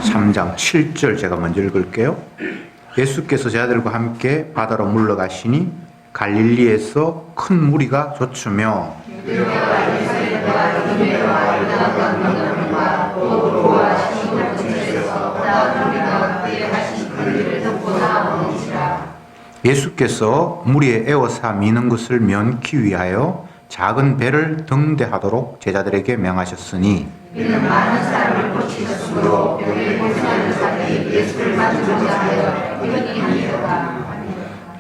3장 7절 제가 먼저 읽을게요. 예수께서 제자들과 함께 바다로 물러가시니 갈릴리에서 큰 무리가 좇으며 예수께서 무리에 에워싸 미는 것을 면키 위하여 작은 배를 등대하도록 제자들에게 명하셨으니 이는 많은 사람을 고치셨으므로 여기 고생하는 사람이 예수를 만나고자 하여 이르니 아니로다.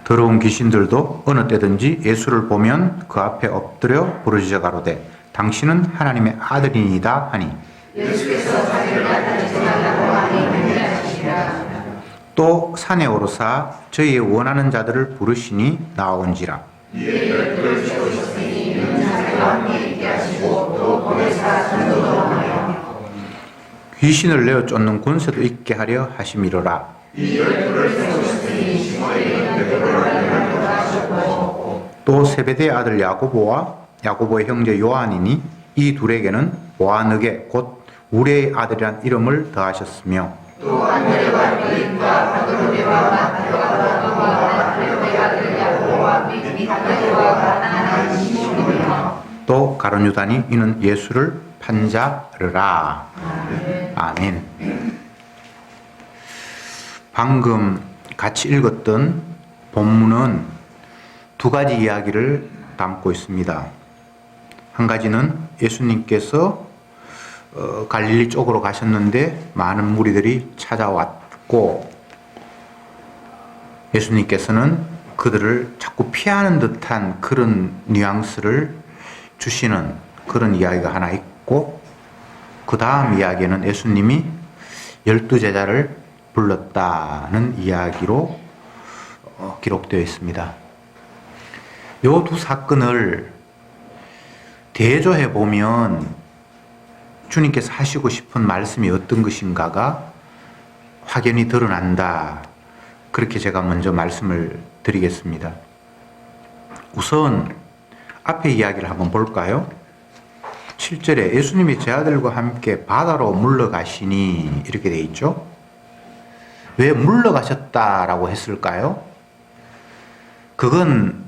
더러운 귀신들도 어느 때든지 예수를 보면 그 앞에 엎드려 부르짖어 가로되 당신은 하나님의 아들이니이다 하니 예수께서 자기를 나타내지 말라고 하니 그리하시니라. 또 산에 오르사 저희의 원하는 자들을 부르시니 나온지라. 이에 열두를 세우셨으니 이는 자기와 함께 있게 하시고 또 보내사 전도도 하며 귀신을 내어 쫓는 권세도 있게 하려 하심이로라. 이 열두를 세우셨으니 시몬에게 베드로를 알려고 하셨고 또 세베대의 아들 야고보와 야고보의 형제 요한이니 이 둘에게는 보아느게 곧 우레의 아들이란 이름을 더하셨으며 또 안드레와 빌립과 바도로베와 마테오와 도마와 알레오의 아들 야고보와 미타데와 가나안 시몬이며 또 가룟 유다니 이는 예수를 판자르라. 아멘. 방금 같이 읽었던 본문은 두 가지 이야기를 담고 있습니다. 한 가지는 예수님께서 갈릴리 쪽으로 가셨는데 많은 무리들이 찾아왔고 예수님께서는 그들을 자꾸 피하는 듯한 그런 뉘앙스를 주시는 그런 이야기가 하나 있고 그 다음 이야기는 예수님이 12제자를 불렀다는 이야기로 기록되어 있습니다. 이 두 사건을 대조해 보면 주님께서 하시고 싶은 말씀이 어떤 것인가가 확연히 드러난다. 그렇게 제가 먼저 말씀을 드리겠습니다. 우선 앞에 이야기를 한번 볼까요? 7절에 예수님이 제 아들과 함께 바다로 물러가시니 이렇게 돼 있죠. 왜 물러가셨다라고 했을까요? 그건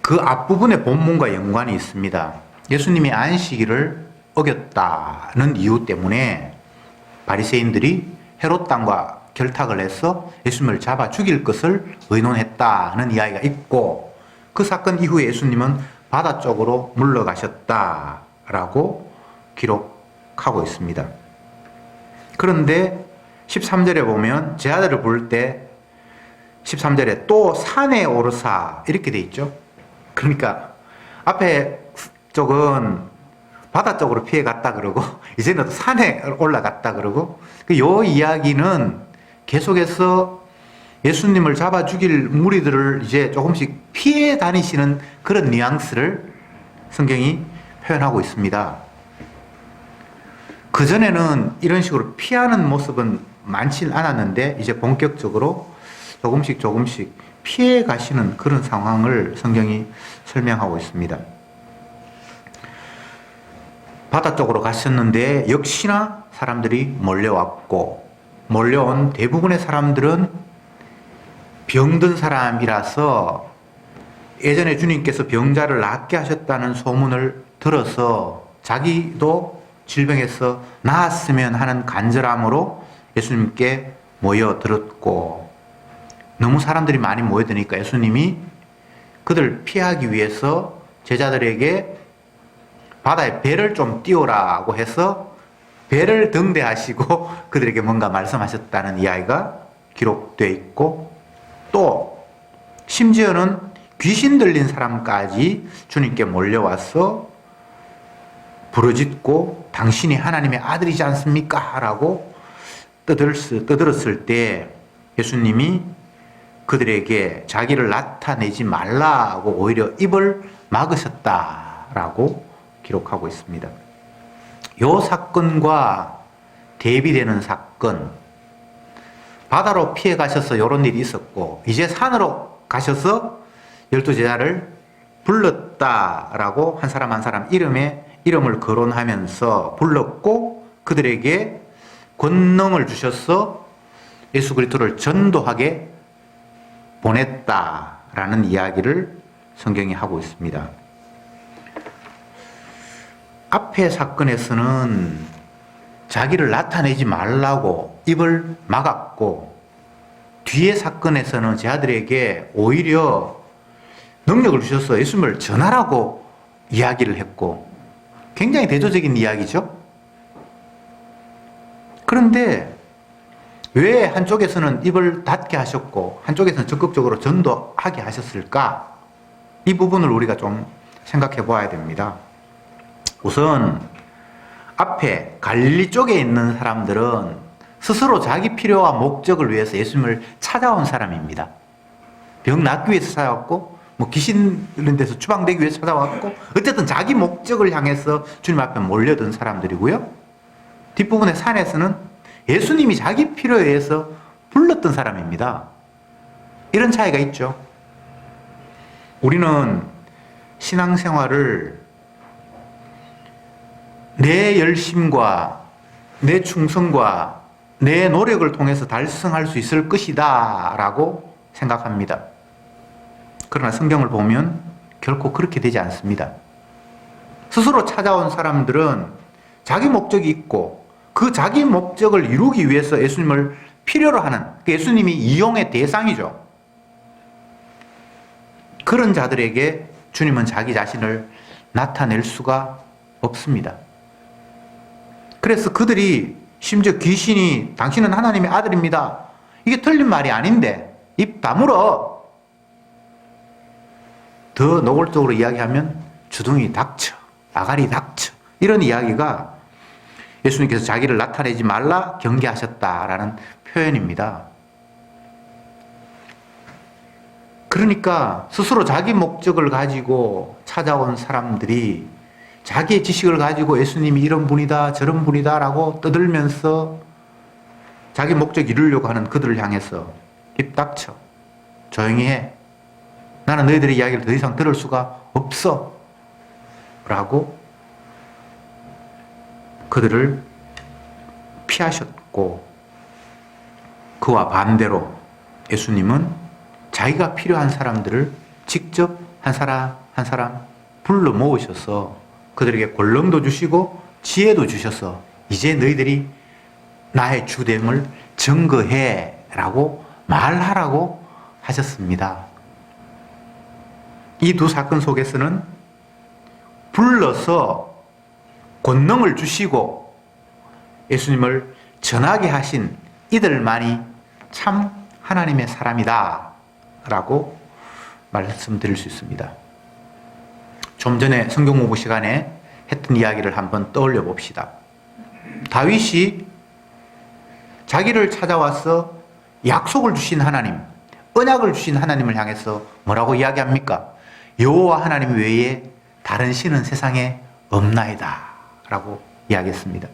그 앞부분의 본문과 연관이 있습니다. 예수님이 안식일을 어겼다는 이유 때문에 바리새인들이 헤롯 당과 결탁을 해서 예수님을 잡아 죽일 것을 의논했다는 이야기가 있고 그 사건 이후에 예수님은 바다 쪽으로 물러가셨다라고 기록하고 있습니다. 그런데 13절에 보면 제 아들을 부를 때 13절에 또 산에 오르사 이렇게 돼 있죠. 그러니까 앞에 쪽은 바다 쪽으로 피해 갔다 그러고 이제는 또 산에 올라갔다 그러고 요 이야기는 계속해서 예수님을 잡아 죽일 무리들을 이제 조금씩 피해 다니시는 그런 뉘앙스를 성경이 표현하고 있습니다. 그전에는 이런 식으로 피하는 모습은 많진 않았는데 이제 본격적으로 조금씩 피해 가시는 그런 상황을 성경이 설명하고 있습니다. 바다 쪽으로 가셨는데 역시나 사람들이 몰려왔고 몰려온 대부분의 사람들은 병든 사람이라서 예전에 주님께서 병자를 낫게 하셨다는 소문을 들어서 자기도 질병에서 나았으면 하는 간절함으로 예수님께 모여들었고 너무 사람들이 많이 모여드니까 예수님이 그들 피하기 위해서 제자들에게 바다에 배를 좀 띄우라고 해서 배를 등대하시고 그들에게 뭔가 말씀하셨다는 이야기가 기록되어 있고 또 심지어는 귀신 들린 사람까지 주님께 몰려와서 부르짖고 당신이 하나님의 아들이지 않습니까? 라고 떠들었을 때 예수님이 그들에게 자기를 나타내지 말라고 오히려 입을 막으셨다라고 기록하고 있습니다. 이 사건과 대비되는 사건, 바다로 피해 가셔서 이런 일이 있었고 이제 산으로 가셔서 12제자를 불렀다라고 한 사람 한 사람 이름을 거론하면서 불렀고 그들에게 권능을 주셔서 예수 그리스도를 전도하게 보냈다라는 이야기를 성경이 하고 있습니다. 앞의 사건에서는 자기를 나타내지 말라고 입을 막았고, 뒤의 사건에서는 제 아들에게 오히려 능력을 주셔서 예수님을 전하라고 이야기를 했고, 굉장히 대조적인 이야기죠. 그런데 왜 한쪽에서는 입을 닫게 하셨고 한쪽에서는 적극적으로 전도하게 하셨을까? 이 부분을 우리가 좀 생각해 보아야 됩니다. 우선 앞에 갈릴리 쪽에 있는 사람들은 스스로 자기 필요와 목적을 위해서 예수님을 찾아온 사람입니다. 병 낫기 위해서 찾아왔고, 귀신 이런 데서 추방되기 위해서 찾아왔고, 어쨌든 자기 목적을 향해서 주님 앞에 몰려든 사람들이고요. 뒷부분의 산에서는 예수님이 자기 필요에 의해서 불렀던 사람입니다. 이런 차이가 있죠. 우리는 신앙생활을 내 열심과 내 충성과 내 노력을 통해서 달성할 수 있을 것이다 라고 생각합니다. 그러나 성경을 보면 결코 그렇게 되지 않습니다. 스스로 찾아온 사람들은 자기 목적이 있고 그 자기 목적을 이루기 위해서 예수님을 필요로 하는, 예수님이 이용의 대상이죠. 그런 자들에게 주님은 자기 자신을 나타낼 수가 없습니다. 그래서 그들이 심지어 귀신이 당신은 하나님의 아들입니다, 이게 틀린 말이 아닌데 입 다물어, 더 노골적으로 이야기하면 주둥이 닥쳐, 아가리 닥쳐, 이런 이야기가 예수님께서 자기를 나타내지 말라 경계하셨다라는 표현입니다. 그러니까 스스로 자기 목적을 가지고 찾아온 사람들이 자기의 지식을 가지고 예수님이 이런 분이다 저런 분이다 라고 떠들면서 자기 목적 이루려고 하는 그들을 향해서 입 닥쳐, 조용히 해, 나는 너희들의 이야기를 더 이상 들을 수가 없어 라고 그들을 피하셨고, 그와 반대로 예수님은 자기가 필요한 사람들을 직접 한 사람 한 사람 불러 모으셔서 그들에게 권능도 주시고 지혜도 주셔서 이제 너희들이 나의 주됨을 증거해 라고 말하라고 하셨습니다. 이 두 사건 속에서는 불러서 권능을 주시고 예수님을 전하게 하신 이들만이 참 하나님의 사람이다 라고 말씀드릴 수 있습니다. 좀 전에 성경 공부 시간에 했던 이야기를 한번 떠올려 봅시다. 다윗이 자기를 찾아와서 약속을 주신 하나님, 언약을 주신 하나님을 향해서 뭐라고 이야기합니까? 여호와 하나님 외에 다른 신은 세상에 없나이다 라고 이야기했습니다.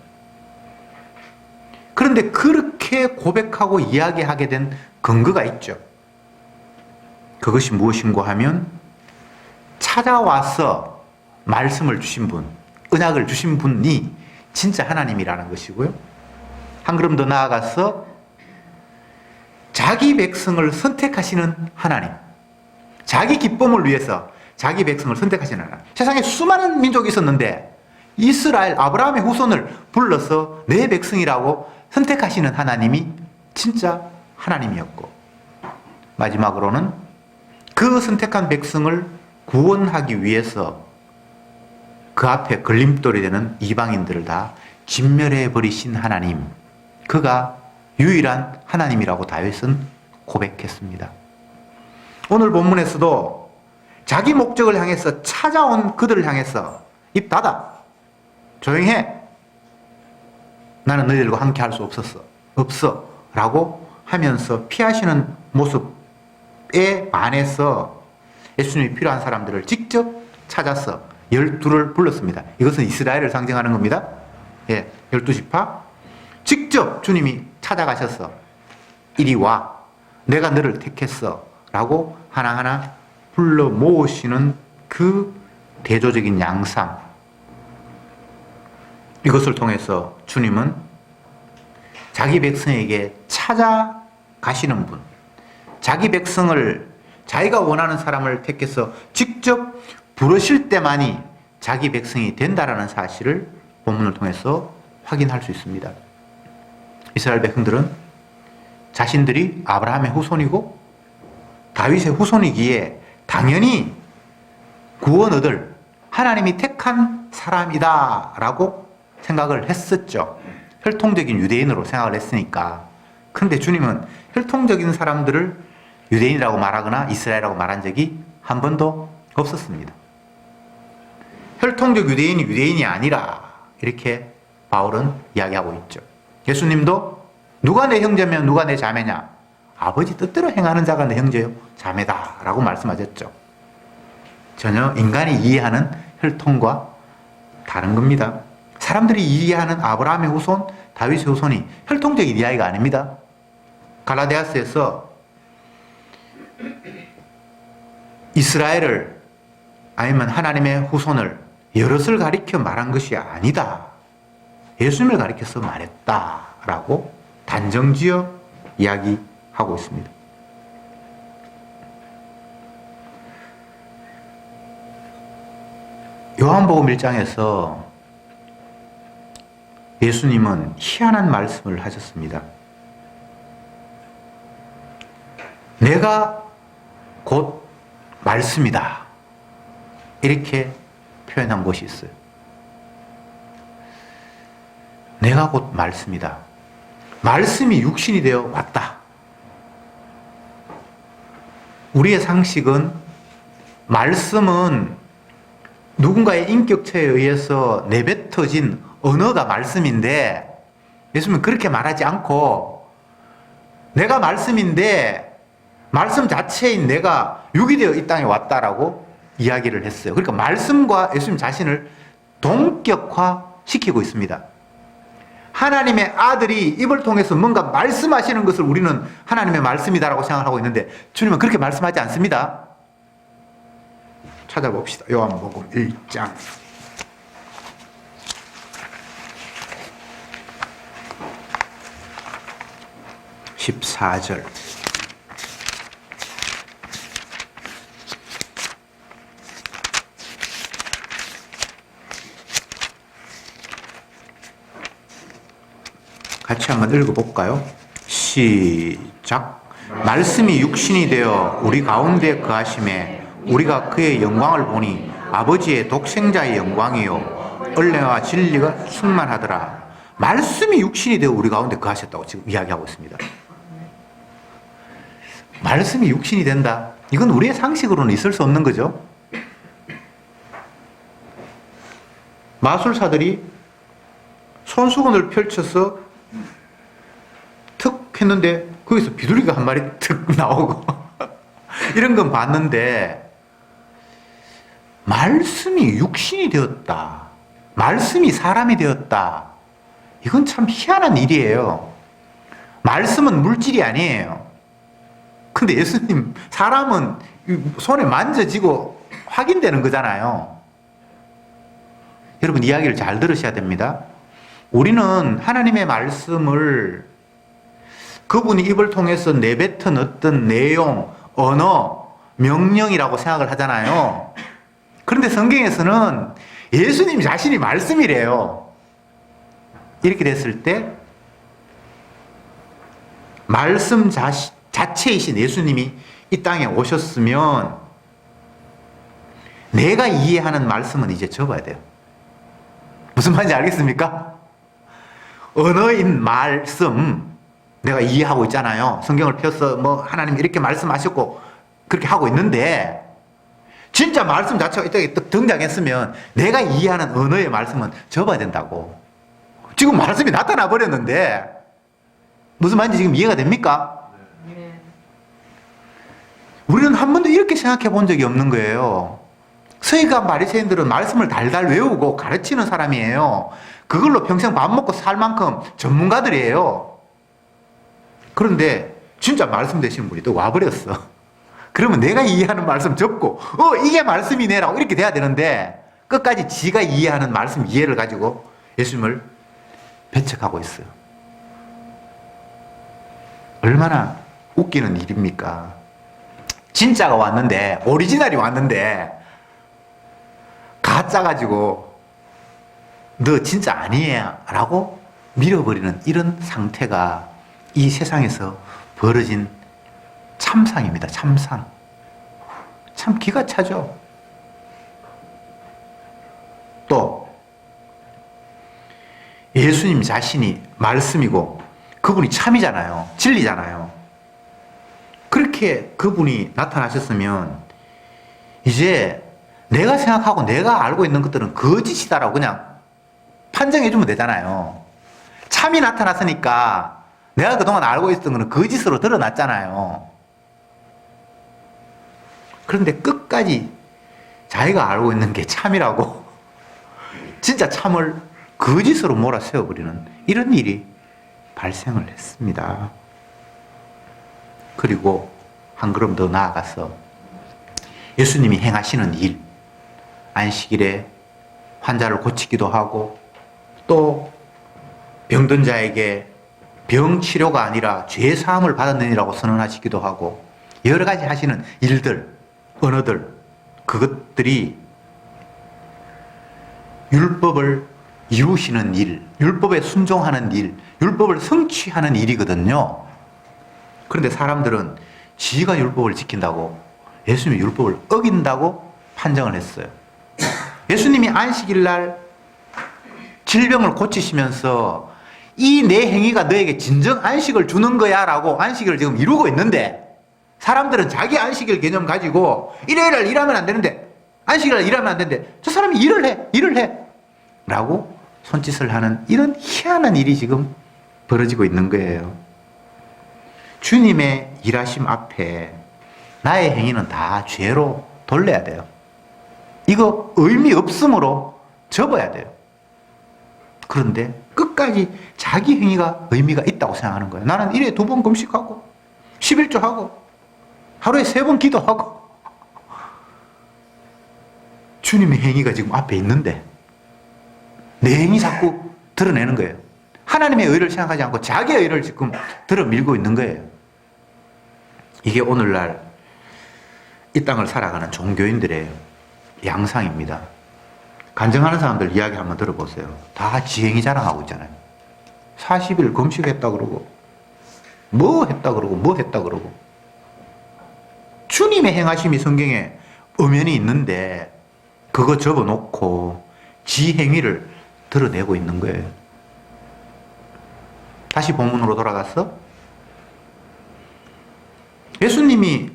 그런데 그렇게 고백하고 이야기하게 된 근거가 있죠. 그것이 무엇인가 하면 찾아와서 말씀을 주신 분, 언약을 주신 분이 진짜 하나님이라는 것이고요. 한 걸음 더 나아가서 자기 백성을 선택하시는 하나님, 자기 기쁨을 위해서 자기 백성을 선택하시는 하나님. 세상에 수많은 민족이 있었는데 이스라엘 아브라함의 후손을 불러서 내 백성이라고 선택하시는 하나님이 진짜 하나님이었고, 마지막으로는 그 선택한 백성을 구원하기 위해서 그 앞에 걸림돌이 되는 이방인들을 다 진멸해 버리신 하나님, 그가 유일한 하나님이라고 다윗은 고백했습니다. 오늘 본문에서도 자기 목적을 향해서 찾아온 그들을 향해서 입 닫아, 조용해, 나는 너희들과 함께 할 수 없어 라고 하면서 피하시는 모습에 반해서 예수님이 필요한 사람들을 직접 찾아서 12를 불렀습니다. 이것은 이스라엘을 상징하는 겁니다. 12지파 직접 주님이 찾아가셔서 이리 와, 내가 너를 택했어 라고 하나하나 불러 모으시는 그 대조적인 양상, 이것을 통해서 주님은 자기 백성에게 찾아가시는 분, 자기 백성을 자기가 원하는 사람을 택해서 직접 부르실 때만이 자기 백성이 된다라는 사실을 본문을 통해서 확인할 수 있습니다. 이스라엘 백성들은 자신들이 아브라함의 후손이고 다윗의 후손이기에 당연히 구원 얻을 하나님이 택한 사람이다라고 생각을 했었죠. 혈통적인 유대인으로 생각을 했으니까. 그런데 주님은 혈통적인 사람들을 유대인이라고 말하거나 이스라엘이라고 말한 적이 한 번도 없었습니다. 혈통적 유대인이 유대인이 아니라 이렇게 바울은 이야기하고 있죠. 예수님도 누가 내 형제면 누가 내 자매냐? 아버지 뜻대로 행하는 자가 내 형제요 자매다라고 말씀하셨죠. 전혀 인간이 이해하는 혈통과 다른 겁니다. 사람들이 이해하는 아브라함의 후손, 다윗의 후손이 혈통적인 이야기가 아닙니다. 갈라디아서에서 이스라엘을 아니면 하나님의 후손을 여럿을 가리켜 말한 것이 아니다. 예수님을 가리켜서 말했다라고 단정지어 이야기하고 있습니다. 요한복음 1장에서 예수님은 희한한 말씀을 하셨습니다. 내가 곧 말씀이다. 이렇게 표현한 것이 있어요. 내가 곧 말씀이다. 말씀이 육신이 되어 왔다. 우리의 상식은 말씀은 누군가의 인격체에 의해서 내뱉어진 언어가 말씀인데 예수님은 그렇게 말하지 않고 내가 말씀인데 말씀 자체인 내가 육이 되어 이 땅에 왔다라고 이야기를 했어요. 그러니까 말씀과 예수님 자신을 동격화시키고 있습니다. 하나님의 아들이 입을 통해서 뭔가 말씀하시는 것을 우리는 하나님의 말씀이다라고 생각하고 있는데 주님은 그렇게 말씀하지 않습니다. 찾아봅시다. 요한복음 1장 14절. 같이 한번 읽어볼까요? 시작. 말씀이 육신이 되어 우리 가운데 거하심에 우리가 그의 영광을 보니 아버지의 독생자의 영광이요 은혜와 진리가 충만하더라. 말씀이 육신이 되어 우리 가운데 거하셨다고 지금 이야기하고 있습니다. 말씀이 육신이 된다. 이건 우리의 상식으로는 있을 수 없는 거죠. 마술사들이 손수건을 펼쳐서 툭 했는데 거기서 비둘기가 한 마리 툭 나오고 이런 건 봤는데 말씀이 육신이 되었다. 말씀이 사람이 되었다. 이건 참 희한한 일이에요. 말씀은 물질이 아니에요. 근데 예수님, 사람은 손에 만져지고 확인되는 거잖아요. 여러분 이야기를 잘 들으셔야 됩니다. 우리는 하나님의 말씀을 그분이 입을 통해서 내뱉은 어떤 내용, 언어, 명령이라고 생각을 하잖아요. 그런데 성경에서는 예수님 자신이 말씀이래요. 이렇게 됐을 때 말씀 자체이신 예수님이 이 땅에 오셨으면 내가 이해하는 말씀은 이제 접어야 돼요. 무슨 말인지 알겠습니까? 언어인 말씀 내가 이해하고 있잖아요. 성경을 펴서 뭐 하나님 이렇게 말씀하셨고 그렇게 하고 있는데 진짜 말씀 자체가 이 땅에 등장했으면 내가 이해하는 언어의 말씀은 접어야 된다고. 지금 말씀이 나타나 버렸는데 무슨 말인지 지금 이해가 됩니까? 네. 우리는 한 번도 이렇게 생각해 본 적이 없는 거예요. 서기관 바리새인들은 말씀을 달달 외우고 가르치는 사람이에요. 그걸로 평생 밥 먹고 살 만큼 전문가들이에요. 그런데 진짜 말씀 되시는 분이 또 와버렸어. 그러면 내가 이해하는 말씀 접고 이게 말씀이네라고 이렇게 돼야 되는데 끝까지 지가 이해하는 말씀 이해를 가지고 예수님을 배척하고 있어요. 얼마나 웃기는 일입니까? 진짜가 왔는데, 오리지널이 왔는데 가짜 가지고 너 진짜 아니야 라고 밀어버리는 이런 상태가 이 세상에서 벌어진 참상입니다. 참상. 참 기가 차죠. 또 예수님 자신이 말씀이고 그분이 참이잖아요. 진리잖아요. 그렇게 그분이 나타나셨으면 이제 내가 생각하고 내가 알고 있는 것들은 거짓이다라고 그냥 판정해주면 되잖아요. 참이 나타났으니까 내가 그동안 알고 있었던 것은 거짓으로 드러났잖아요. 그런데 끝까지 자기가 알고 있는 게 참이라고 진짜 참을 거짓으로 몰아세워버리는 이런 일이 발생을 했습니다. 그리고 한 걸음 더 나아가서 예수님이 행하시는 일, 안식일에 환자를 고치기도 하고 또 병든 자에게 병 치료가 아니라 죄 사함을 받았느니라고 선언하시기도 하고 여러 가지 하시는 일들, 언어들, 그것들이 율법을 이루시는 일, 율법에 순종하는 일, 율법을 성취하는 일이거든요. 그런데 사람들은 지가 율법을 지킨다고 예수님이 율법을 어긴다고 판정을 했어요. 예수님이 안식일 날 질병을 고치시면서 이 내 행위가 너에게 진정 안식을 주는 거야 라고 안식일을 지금 이루고 있는데 사람들은 자기 안식일 개념 가지고 일요일날 일하면 안 되는데 안식일날 일하면 안 되는데 저 사람이 일을 해 라고 손짓을 하는 이런 희한한 일이 지금 벌어지고 있는 거예요. 주님의 일하심 앞에 나의 행위는 다 죄로 돌려야 돼요. 이거 의미 없음으로 접어야 돼요. 그런데 끝까지 자기 행위가 의미가 있다고 생각하는 거예요. 나는 일에 2번 금식하고 11조 하고 하루에 3번 기도하고 주님의 행위가 지금 앞에 있는데 내 행위 자꾸 드러내는 거예요. 하나님의 의를 생각하지 않고 자기의 의를 지금 들어밀고 있는 거예요. 이게 오늘날 이 땅을 살아가는 종교인들의 양상입니다. 간증하는 사람들 이야기 한번 들어보세요. 다 지행이 자랑하고 있잖아요. 40일 금식했다 그러고 뭐 했다 그러고 뭐 했다 그러고 주님의 행하심이 성경에 엄연히 있는데 그거 접어놓고 지 행위를 드러내고 있는 거예요. 다시 본문으로 돌아가서 예수님이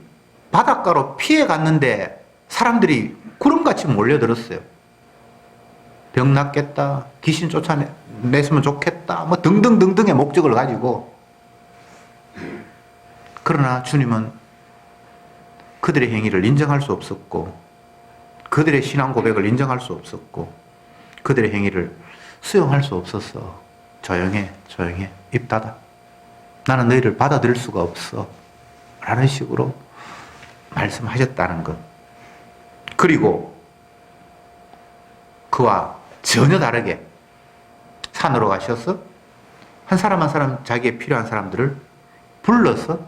바닷가로 피해 갔는데 사람들이 구름같이 몰려들었어요. 병 낫겠다, 귀신 쫓아냈으면 좋겠다, 뭐 등등등등의 목적을 가지고. 그러나 주님은 그들의 행위를 인정할 수 없었고 그들의 신앙 고백을 인정할 수 없었고 그들의 행위를 수용할 수 없었어. 조용해 입 닫아. 나는 너희를 받아들일 수가 없어 라는 식으로 말씀하셨다는 것. 그리고 그와 전혀 다르게 산으로 가셔서 한 사람 한 사람 자기에 필요한 사람들을 불러서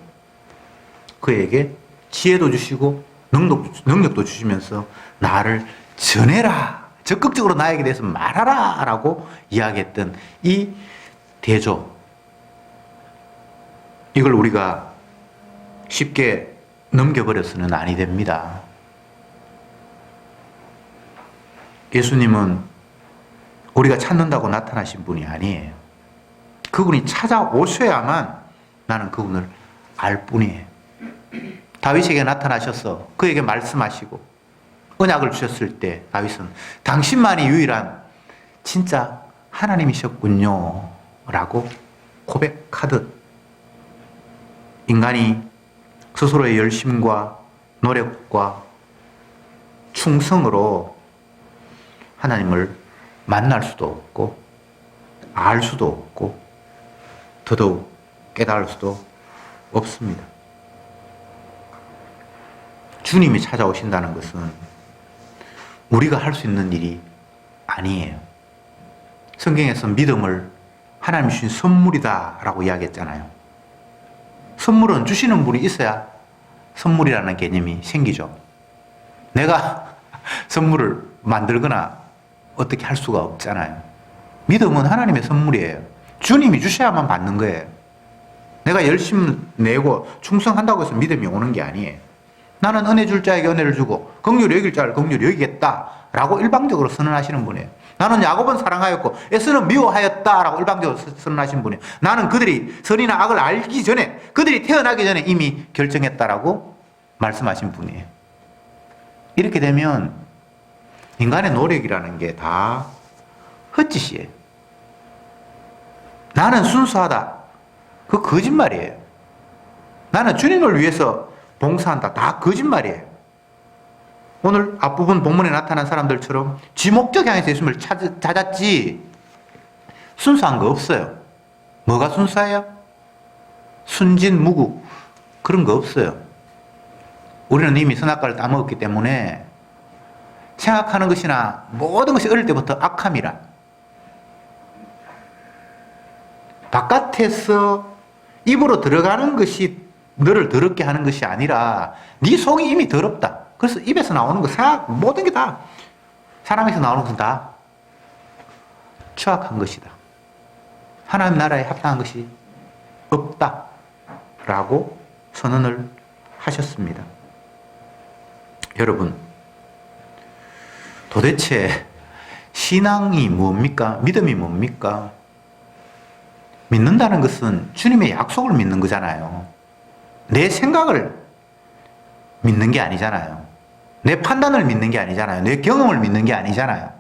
그에게 지혜도 주시고 능력도 주시면서 나를 전해라, 적극적으로 나에게 대해서 말하라 라고 이야기했던 이 대조, 이걸 우리가 쉽게 넘겨버려서는 아니 됩니다. 예수님은 우리가 찾는다고 나타나신 분이 아니에요. 그분이 찾아오셔야만 나는 그분을 알 뿐이에요. 다윗에게 나타나셔서 그에게 말씀하시고 언약을 주셨을 때 다윗은 당신만이 유일한 진짜 하나님이셨군요 라고 고백하듯 인간이 스스로의 열심과 노력과 충성으로 하나님을 만날 수도 없고 알 수도 없고 더더욱 깨달을 수도 없습니다. 주님이 찾아오신다는 것은 우리가 할 수 있는 일이 아니에요. 성경에서 믿음을 하나님이 주신 선물이다 라고 이야기했잖아요. 선물은 주시는 분이 있어야 선물이라는 개념이 생기죠. 내가 선물을 만들거나 어떻게 할 수가 없잖아요. 믿음은 하나님의 선물이에요. 주님이 주셔야만 받는 거예요. 내가 열심히 내고 충성한다고 해서 믿음이 오는 게 아니에요. 나는 은혜 줄 자에게 은혜를 주고 긍휼히 여길 자를 긍휼히 여기겠다라고 일방적으로 선언하시는 분이에요. 나는 야곱은 사랑하였고 에서는 미워하였다라고 일방적으로 선언하신 분이에요. 나는 그들이 선이나 악을 알기 전에, 그들이 태어나기 전에 이미 결정했다라고 말씀하신 분이에요. 이렇게 되면 인간의 노력이라는 게 다 헛짓이에요. 나는 순수하다. 그거 거짓말이에요. 나는 주님을 위해서 봉사한다. 다 거짓말이에요. 오늘 앞부분 본문에 나타난 사람들처럼 지목적 향해서 예수님을 찾았지 순수한 거 없어요. 뭐가 순수해요? 순진무구 그런 거 없어요. 우리는 이미 선악과를 따먹었기 때문에 생각하는 것이나 모든 것이 어릴 때부터 악함이라. 바깥에서 입으로 들어가는 것이 너를 더럽게 하는 것이 아니라 네 속이 이미 더럽다. 그래서 입에서 나오는 거 모든 게 다 사람에서 나오는 것은 다 추악한 것이다. 하나님 나라에 합당한 것이 없다 라고 선언을 하셨습니다. 여러분, 도대체 신앙이 뭡니까? 믿음이 뭡니까? 믿는다는 것은 주님의 약속을 믿는 거잖아요. 내 생각을 믿는 게 아니잖아요. 내 판단을 믿는 게 아니잖아요. 내 경험을 믿는 게 아니잖아요.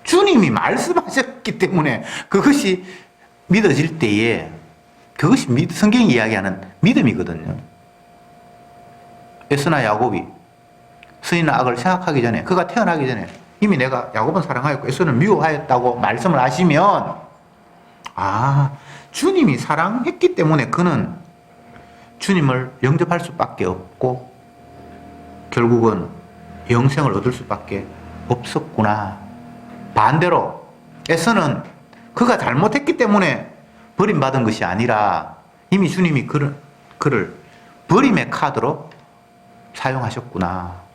주님이 말씀하셨기 때문에 그것이 믿어질 때에 그것이 성경이 이야기하는 믿음이거든요. 에서나 야곱이 선이나 악을 생각하기 전에, 그가 태어나기 전에 이미 내가 야곱은 사랑하였고 에서는 미워하였다고 말씀을 하시면, 아, 주님이 사랑했기 때문에 그는 주님을 영접할 수밖에 없고 결국은 영생을 얻을 수밖에 없었구나. 반대로 에서는 그가 잘못했기 때문에 버림받은 것이 아니라 이미 주님이 그를 버림의 카드로 사용하셨구나.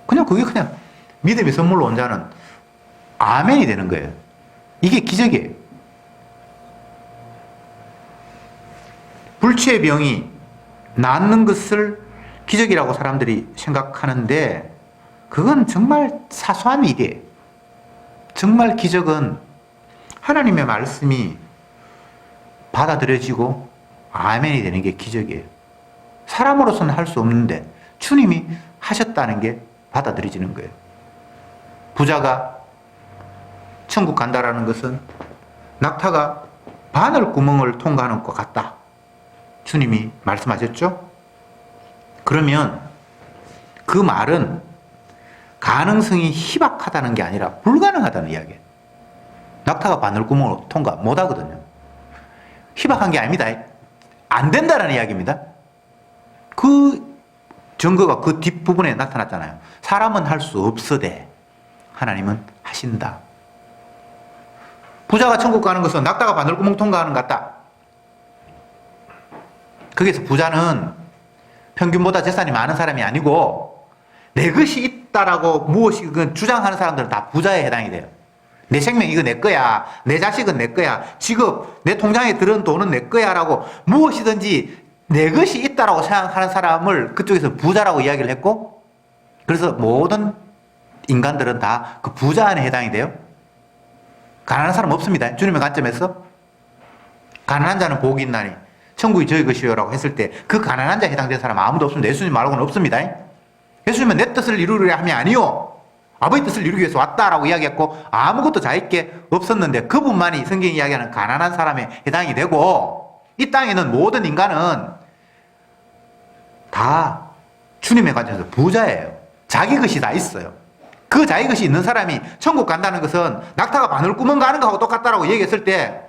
그게 그냥 믿음의 선물로 온 자는 아멘이 되는 거예요. 이게 기적이에요. 불치의 병이 낫는 것을 기적이라고 사람들이 생각하는데 그건 정말 사소한 일이에요. 정말 기적은 하나님의 말씀이 받아들여지고 아멘이 되는 게 기적이에요. 사람으로서는 할 수 없는데 주님이 하셨다는 게 받아들여지는 거예요. 부자가 천국 간다라는 것은 낙타가 바늘 구멍을 통과하는 것 같다. 주님이 말씀하셨죠? 그러면 그 말은 가능성이 희박하다는 게 아니라 불가능하다는 이야기예요. 낙타가 바늘구멍으로 통과 못하거든요. 희박한 게 아닙니다. 안 된다는 이야기입니다. 그 증거가 그 뒷부분에 나타났잖아요. 사람은 할 수 없으되 하나님은 하신다. 부자가 천국 가는 것은 낙타가 바늘구멍 통과하는 것 같다. 거기서 부자는 평균보다 재산이 많은 사람이 아니고 내 것이 있다라고 무엇이 주장하는 사람들은 다 부자에 해당이 돼요. 내 생명 이거 내 거야. 내 자식은 내 거야. 직업, 내 통장에 들은 돈은 내 거야 라고 무엇이든지 내 것이 있다라고 생각하는 사람을 그쪽에서 부자라고 이야기를 했고, 그래서 모든 인간들은 다 그 부자 안에 해당이 돼요. 가난한 사람 없습니다. 주님의 관점에서. 가난한 자는 복이 있나니 천국이 저희 것이요라고 했을 때 그 가난한 자에 해당되는 사람 아무도 없습니다. 예수님 말고는 없습니다. 예수님은 내 뜻을 이루려 함이 아니요 아버지 뜻을 이루기 위해서 왔다라고 이야기했고 아무것도 자기께 없었는데 그분만이 성경이 이야기하는 가난한 사람에 해당이 되고, 이 땅에는 모든 인간은 다 주님의 관점에서 부자예요. 자기 것이 다 있어요. 그 자기 것이 있는 사람이 천국 간다는 것은 낙타가 바늘구멍 가는 거하고 똑같다라고 얘기했을 때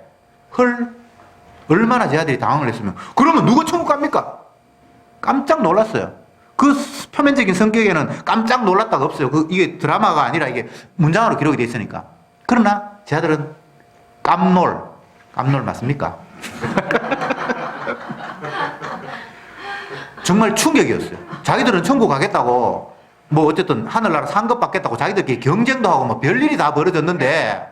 얼마나 제 아들이 당황을 했으면, 그러면 누가 천국 갑니까? 깜짝 놀랐어요. 그 표면적인 성격에는 깜짝 놀랐다가 없어요. 이게 드라마가 아니라 이게 문장으로 기록이 되어 있으니까. 그러나 제 아들은 깜놀 맞습니까? 정말 충격이었어요. 자기들은 천국 가겠다고 뭐 어쨌든 하늘나라 상급 받겠다고 자기들끼리 경쟁도 하고 뭐 별일이 다 벌어졌는데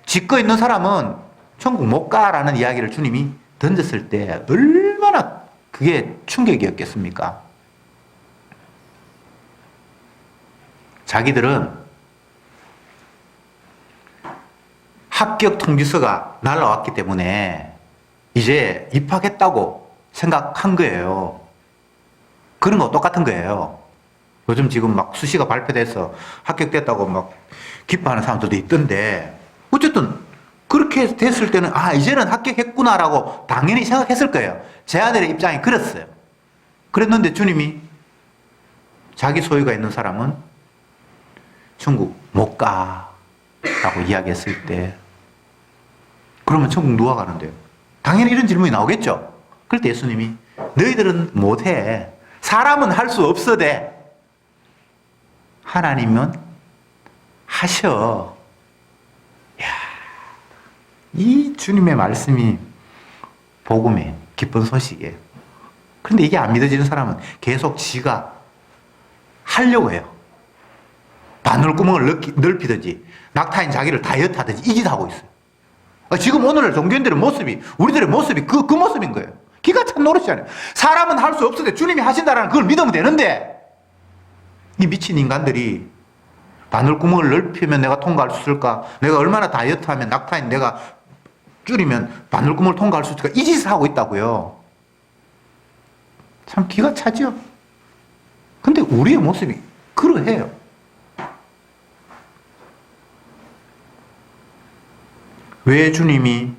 짓거 있는 사람은 천국 못 가라는 이야기를 주님이 던졌을 때 얼마나 그게 충격이었겠습니까? 자기들은 합격 통지서가 날라왔기 때문에 이제 입학했다고 생각한 거예요. 그런 거 똑같은 거예요. 요즘 지금 막 수시가 발표돼서 합격됐다고 막 기뻐하는 사람들도 있던데 어쨌든 그렇게 됐을 때는 아 이제는 합격했구나라고 당연히 생각했을 거예요. 제 아들의 입장이 그랬어요. 그랬는데 주님이 자기 소유가 있는 사람은 천국 못 가라고 이야기했을 때 그러면 천국 누가 가는데요? 당연히 이런 질문이 나오겠죠. 그럴 때 예수님이 너희들은 못해. 사람은 할 수 없어대. 하나님은 하셔. 야, 이 주님의 말씀이 복음의 기쁜 소식이에요. 그런데 이게 안 믿어지는 사람은 계속 지가 하려고 해요. 바늘구멍을 넓히든지 낙타인 자기를 다이어트 하든지 이 짓 하고 있어요. 지금 오늘 종교인들의 모습이 우리들의 모습이 그 모습인 거예요. 기가 찬 노릇이잖아요. 사람은 할 수 없어도 주님이 하신다라는 그걸 믿으면 되는데 이 미친 인간들이 바늘구멍을 넓히면 내가 통과할 수 있을까? 내가 얼마나 다이어트하면 낙타인 내가 줄이면 바늘구멍을 통과할 수 있을까? 이 짓을 하고 있다고요. 참 기가 차죠. 근데 우리의 모습이 그러해요. 왜 주님이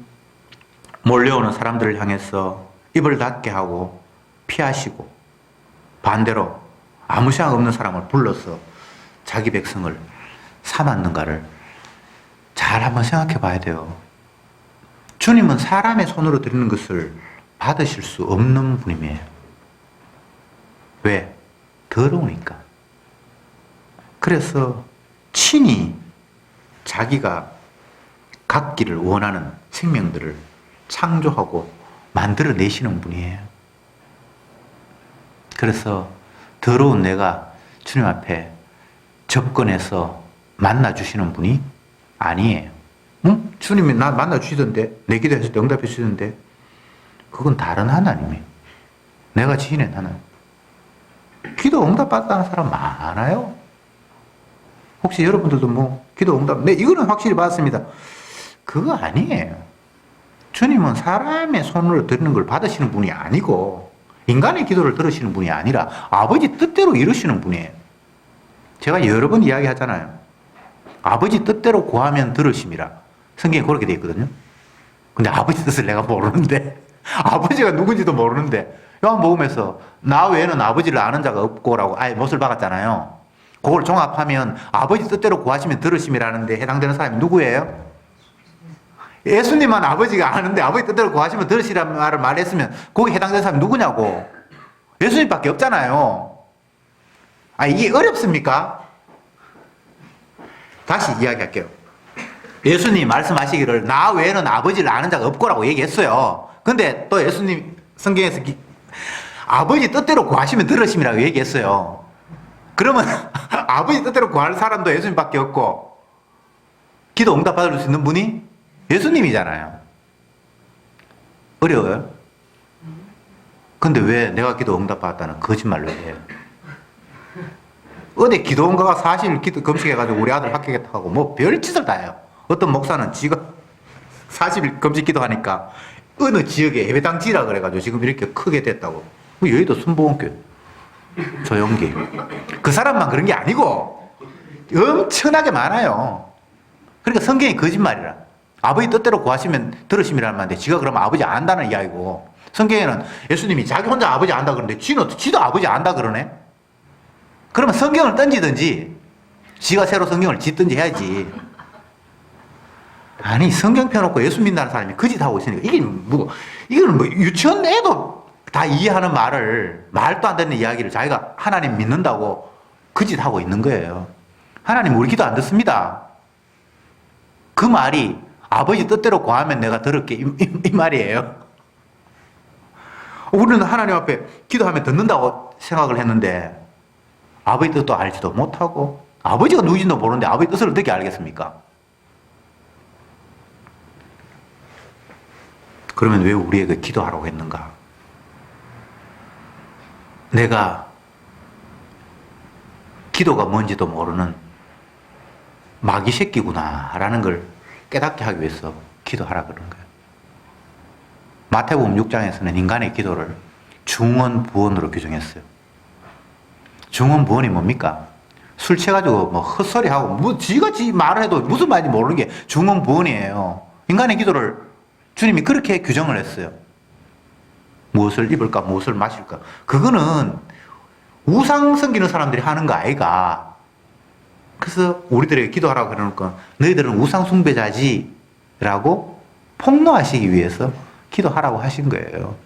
몰려오는 사람들을 향해서 입을 닫게 하고 피하시고 반대로 아무 생각 없는 사람을 불러서 자기 백성을 삼았는가를 잘 한번 생각해 봐야 돼요. 주님은 사람의 손으로 드리는 것을 받으실 수 없는 분이에요. 왜? 더러우니까. 그래서 친히 자기가 갖기를 원하는 생명들을 창조하고 만들어내시는 분이에요. 그래서 더러운 내가 주님 앞에 접근해서 만나주시는 분이 아니에요. 응? 주님이 나 만나주시던데 내 기도했을 때 응답해 주시던데 그건 다른 하나님이에요. 내가 지어낸 하나님. 기도 응답받았다는 사람 많아요. 혹시 여러분들도 뭐 기도 응답 네 이거는 확실히 받았습니다. 그거 아니에요. 주님은 사람의 손으로 드리는 걸 받으시는 분이 아니고 인간의 기도를 들으시는 분이 아니라 아버지 뜻대로 이루시는 분이에요. 제가 여러 번 이야기하잖아요. 아버지 뜻대로 구하면 들으심이라. 성경에 그렇게 되어 있거든요. 근데 아버지 뜻을 내가 모르는데 아버지가 누군지도 모르는데 요한복음에서 나 외에는 아버지를 아는 자가 없고라고 아예 못을 박았잖아요. 그걸 종합하면 아버지 뜻대로 구하시면 들으심이라는데 해당되는 사람이 누구예요? 예수님만 아버지가 아는데 아버지 뜻대로 구하시면 들으시라는 말을 말했으면 거기 해당되는 사람이 누구냐고. 예수님밖에 없잖아요. 이게 어렵습니까? 다시 이야기할게요. 예수님 말씀하시기를 나 외에는 아버지를 아는 자가 없고라고 얘기했어요. 근데 또 예수님 성경에서 아버지 뜻대로 구하시면 들으심이라고 얘기했어요. 그러면 아버지 뜻대로 구할 사람도 예수님밖에 없고 기도 응답 받을 수 있는 분이 예수님이잖아요. 어려워요? 근데 왜 내가 기도 응답 받았다는 거짓말로 해요? 어디 기도 응답가 사실 기도 검색해가지고 우리 아들 합격했다고 뭐 별짓을 다 해요. 어떤 목사는 지가 40일 금식 기도하니까 어느 지역에 예배당지라 그래가지고 지금 이렇게 크게 됐다고. 여의도 순복음교회 조용기 그 사람만 그런 게 아니고 엄청나게 많아요. 그러니까 성경이 거짓말이라. 아버지 뜻대로 구하시면 들으심이라는 말인데 지가 그러면 아버지 안다는 이야기고 성경에는 예수님이 자기 혼자 아버지 안다 그러는데 지도 아버지 안다 그러네. 그러면 성경을 던지든지 지가 새로 성경을 짓든지 해야지. 아니 성경 펴놓고 예수 믿는다는 사람이 그 짓 하고 있으니까 이거는 뭐 유치원 애도 다 이해하는 말도 안 되는 이야기를 자기가 하나님 믿는다고 그 짓 하고 있는 거예요. 하나님 우리 기도 안 듣습니다. 그 말이 아버지 뜻대로 구하면 내가 들을게 이 말이에요. 우리는 하나님 앞에 기도하면 듣는다고 생각을 했는데 아버지 뜻도 알지도 못하고 아버지가 누구인지도 모르는데 아버지 뜻을 어떻게 알겠습니까? 그러면 왜 우리에게 기도하라고 했는가? 내가 기도가 뭔지도 모르는 마귀 새끼구나라는 걸 깨닫게 하기 위해서 기도하라 그런 거예요. 마태복음 6장에서는 인간의 기도를 중언부언으로 규정했어요. 중언부언이 뭡니까? 술 취해가지고 뭐 헛소리하고 뭐 지가 지 말을 해도 무슨 말인지 모르는 게 중언부언이에요. 인간의 기도를 주님이 그렇게 규정을 했어요. 무엇을 입을까 무엇을 마실까. 그거는 우상 섬기는 사람들이 하는 거 아이가. 그래서 우리들에게 기도하라고 그러니까 너희들은 우상 숭배자지 라고 폭로하시기 위해서 기도하라고 하신 거예요.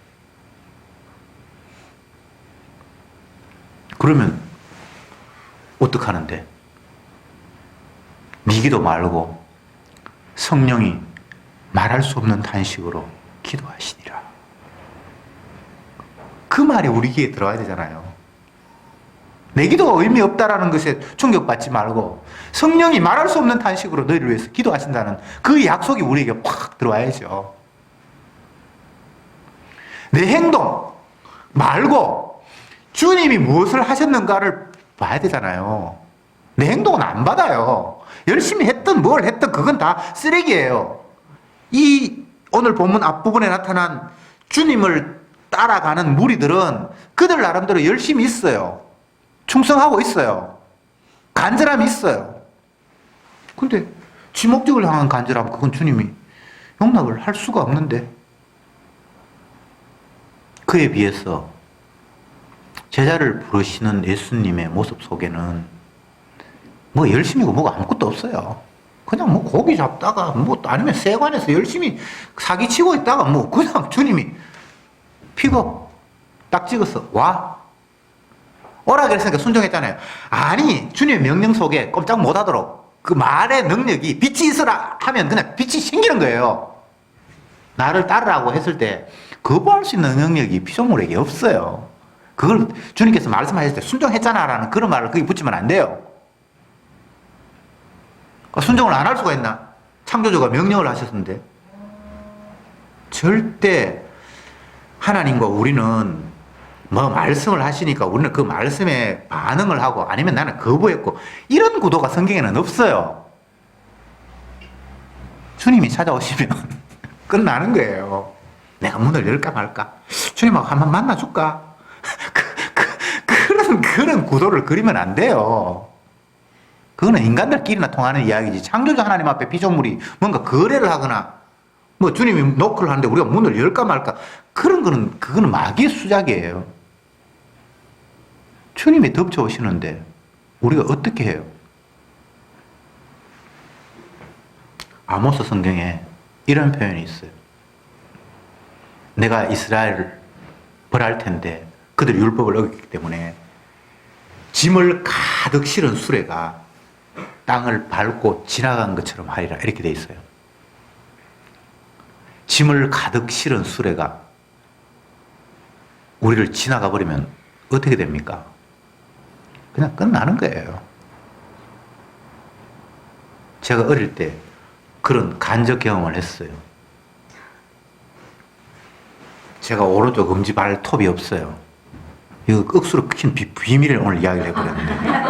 그러면 어떡하는데? 미기도 말고 성령이 말할 수 없는 탄식으로 기도하시니라. 그 말이 우리 귀에 들어와야 되잖아요. 내 기도가 의미 없다라는 것에 충격받지 말고 성령이 말할 수 없는 탄식으로 너희를 위해서 기도하신다는 그 약속이 우리에게 확 들어와야죠. 내 행동 말고 주님이 무엇을 하셨는가를 봐야 되잖아요. 내 행동은 안 받아요. 열심히 했든 뭘 했든 그건 다 쓰레기예요. 이 오늘 본문 앞부분에 나타난 주님을 따라가는 무리들은 그들 나름대로 열심히 있어요. 충성하고 있어요. 간절함이 있어요. 근데 지 목적을 향한 간절함, 그건 주님이 용납을 할 수가 없는데 그에 비해서 제자를 부르시는 예수님의 모습 속에는 뭐 열심히고 뭐가 아무것도 없어요. 그냥 뭐 고기 잡다가 뭐 아니면 세관에서 열심히 사기치고 있다가 뭐 그냥 주님이 픽업 딱 찍어서 와 오라 그랬으니까 순종했잖아요. 아니 주님의 명령 속에 꼼짝 못하도록 그 말의 능력이 빛이 있어라 하면 그냥 빛이 생기는 거예요. 나를 따르라고 했을 때 거부할 수 있는 능력이 피조물에게 없어요. 그걸 주님께서 말씀하실 때 순종했잖아 라는 그런 말을 거기 붙이면 안 돼요. 순종을 안 할 수가 있나? 창조주가 명령을 하셨는데. 절대 하나님과 우리는 뭐 말씀을 하시니까 우리는 그 말씀에 반응을 하고 아니면 나는 거부했고 이런 구도가 성경에는 없어요. 주님이 찾아오시면 끝나는 거예요. 내가 문을 열까 말까? 주님하고 한번 만나줄까? 그런 구도를 그리면 안 돼요. 그거는 인간들끼리나 통하는 이야기지. 창조주 하나님 앞에 피조물이 뭔가 거래를 하거나 뭐 주님이 노크를 하는데 우리가 문을 열까 말까 그거는 마귀의 수작이에요. 주님이 덮쳐오시는데 우리가 어떻게 해요? 아모스 성경에 이런 표현이 있어요. 내가 이스라엘을 벌할 텐데 그들이 율법을 어겼기 때문에 짐을 가득 실은 수레가 땅을 밟고 지나간 것처럼 하리라 이렇게 돼 있어요. 짐을 가득 실은 수레가 우리를 지나가 버리면 어떻게 됩니까? 그냥 끝나는 거예요. 제가 어릴 때 그런 간접 경험을 했어요. 제가 오른쪽 엄지 발톱이 없어요. 이거 억수로 큰 비밀을 오늘 이야기를 해버렸는데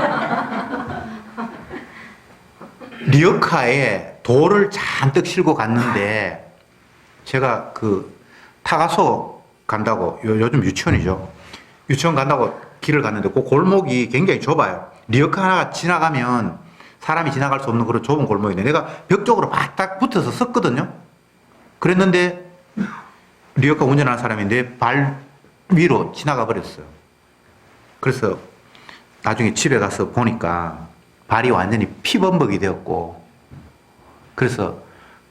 리어카에 돌을 잔뜩 실고 갔는데 제가 그 타가소 간다고 요즘 유치원이죠. 유치원 간다고 길을 갔는데 그 골목이 굉장히 좁아요. 리어카 하나가 지나가면 사람이 지나갈 수 없는 그런 좁은 골목인데 내가 벽 쪽으로 바닥 붙어서 섰거든요. 그랬는데 리어카 운전하는 사람이 내 발 위로 지나가 버렸어요. 그래서 나중에 집에 가서 보니까 발이 완전히 피범벅이 되었고 그래서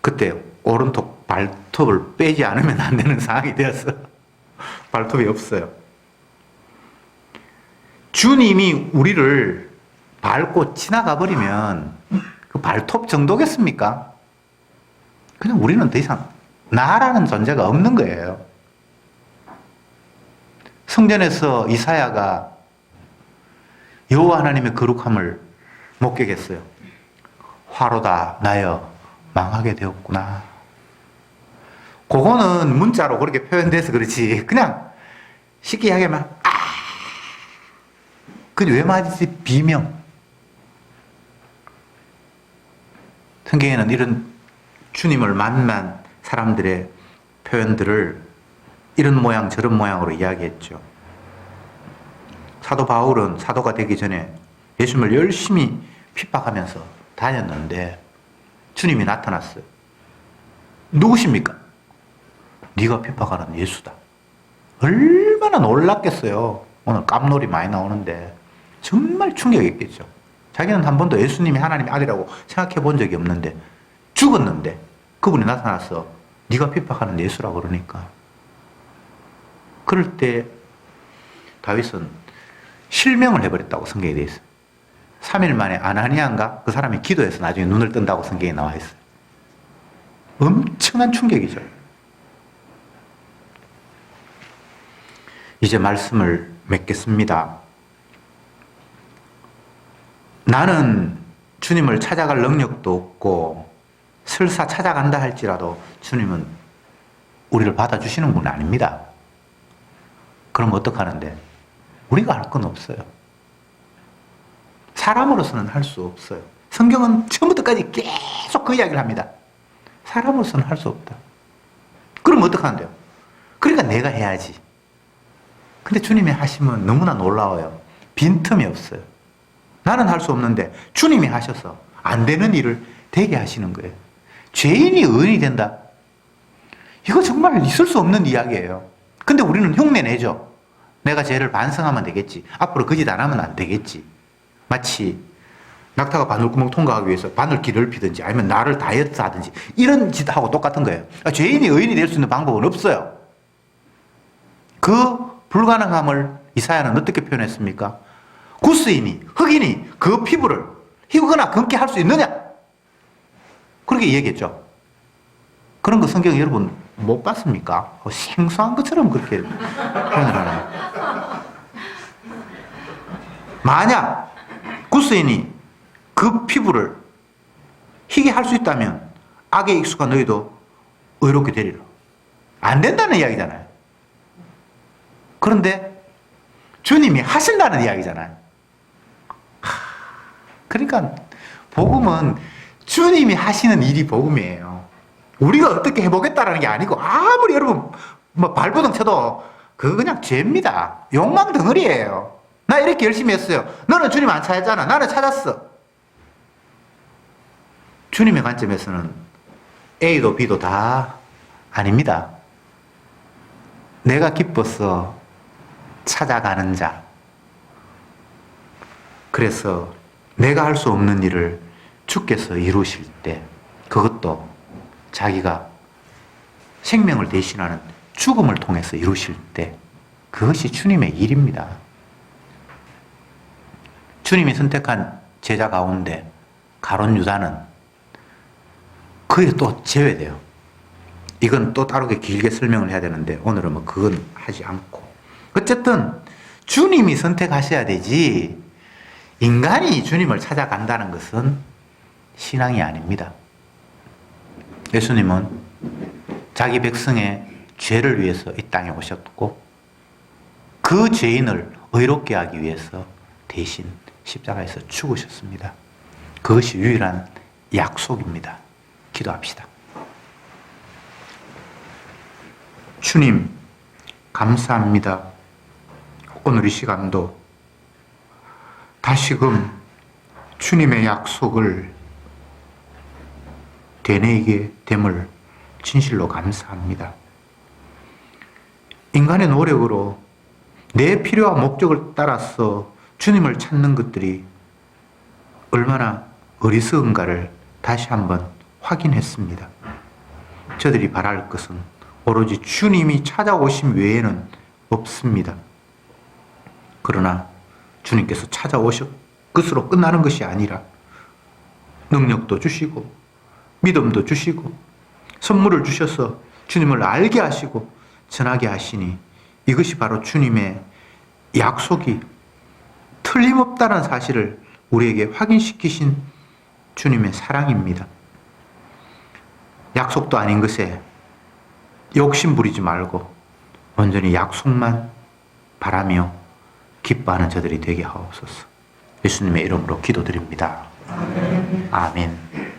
그때 오른쪽 발톱을 빼지 않으면 안 되는 상황이 되었어. 발톱이 없어요. 주님이 우리를 밟고 지나가 버리면 그 발톱 정도겠습니까? 그냥 우리는 더 이상 나라는 존재가 없는 거예요. 성전에서 이사야가 여호와 하나님의 거룩함을 목격했어요. 화로다 나여 망하게 되었구나. 그거는 문자로 그렇게 표현돼서 그렇지 그냥 쉽게 이야기하면 그게 왜 맞지? 비명. 성경에는 이런 주님을 만난 사람들의 표현들을 이런 모양 저런 모양으로 이야기했죠. 사도 바울은 사도가 되기 전에 예수님을 열심히 핍박하면서 다녔는데 주님이 나타났어요. 누구십니까? 네가 핍박하는 예수다. 얼마나 놀랐겠어요. 오늘 깜놀이 많이 나오는데 정말 충격이었겠죠. 자기는 한 번도 예수님이 하나님의 아들이라고 생각해 본 적이 없는데 죽었는데 그분이 나타나서 네가 핍박하는 예수라고 그러니까 그럴 때 다윗은 실명을 해버렸다고 성경에 되어 있어요. 3일 만에 아나니아인가 그 사람이 기도해서 나중에 눈을 뜬다고 성경에 나와 있어요. 엄청난 충격이죠. 이제 말씀을 맺겠습니다. 나는 주님을 찾아갈 능력도 없고 설사 찾아간다 할지라도 주님은 우리를 받아주시는 분은 아닙니다. 그럼 어떡하는데? 우리가 할 건 없어요. 사람으로서는 할 수 없어요. 성경은 처음부터까지 계속 그 이야기를 합니다. 사람으로서는 할 수 없다. 그럼 어떡하는데요? 그러니까 내가 해야지. 근데 주님이 하시면 너무나 놀라워요. 빈틈이 없어요. 나는 할 수 없는데 주님이 하셔서 안 되는 일을 되게 하시는 거예요. 죄인이 의인이 된다. 이거 정말 있을 수 없는 이야기예요. 근데 우리는 흉내 내죠. 내가 죄를 반성하면 되겠지. 앞으로 그 짓 안 하면 안 되겠지. 마치 낙타가 바늘구멍 통과하기 위해서 바늘길 넓히든지 아니면 나를 다이어트 하든지 이런 짓하고 똑같은 거예요. 죄인이 의인이 될 수 있는 방법은 없어요. 그 불가능함을 이사야는 어떻게 표현했습니까? 구스인이 흑인이 그 피부를 희거나 검게 할 수 있느냐? 그렇게 얘기했죠. 그런 거 성경 여러분 못 봤습니까? 생소한 것처럼 그렇게 표현을 하나요? 만약 구스인이 그 피부를 희게 할 수 있다면 악에 익숙한 너희도 의롭게 되리라. 안 된다는 이야기잖아요. 그런데 주님이 하신다는 이야기잖아요. 그러니까 복음은 주님이 하시는 일이 복음이에요. 우리가 어떻게 해보겠다라는 게 아니고 아무리 여러분 뭐 발버둥 쳐도 그거 그냥 죄입니다. 욕망 덩어리예요. 나 이렇게 열심히 했어요. 너는 주님 안 찾았잖아. 나는 찾았어. 주님의 관점에서는 A도 B도 다 아닙니다. 내가 기뻐서 찾아가는 자. 그래서 내가 할 수 없는 일을 주께서 이루실 때 그것도 자기가 생명을 대신하는 죽음을 통해서 이루실 때 그것이 주님의 일입니다. 주님이 선택한 제자 가운데 가룟 유다는 그게 또 제외돼요. 이건 또 따로 길게 설명을 해야 되는데 오늘은 뭐 그건 하지 않고 어쨌든 주님이 선택하셔야 되지 인간이 주님을 찾아간다는 것은 신앙이 아닙니다. 예수님은 자기 백성의 죄를 위해서 이 땅에 오셨고 그 죄인을 의롭게 하기 위해서 대신 십자가에서 죽으셨습니다. 그것이 유일한 약속입니다. 기도합시다. 주님 감사합니다. 오늘 이 시간도 다시금 주님의 약속을 되뇌이게 됨을 진실로 감사합니다. 인간의 노력으로 내 필요와 목적을 따라서 주님을 찾는 것들이 얼마나 어리석은가를 다시 한번 확인했습니다. 저들이 바랄 것은 오로지 주님이 찾아오심 외에는 없습니다. 그러나 주님께서 찾아오실 것으로 끝나는 것이 아니라 능력도 주시고 믿음도 주시고 선물을 주셔서 주님을 알게 하시고 전하게 하시니 이것이 바로 주님의 약속이 틀림없다는 사실을 우리에게 확인시키신 주님의 사랑입니다. 약속도 아닌 것에 욕심 부리지 말고 온전히 약속만 바라며 기뻐하는 저들이 되게 하옵소서. 예수님의 이름으로 기도드립니다. 아멘.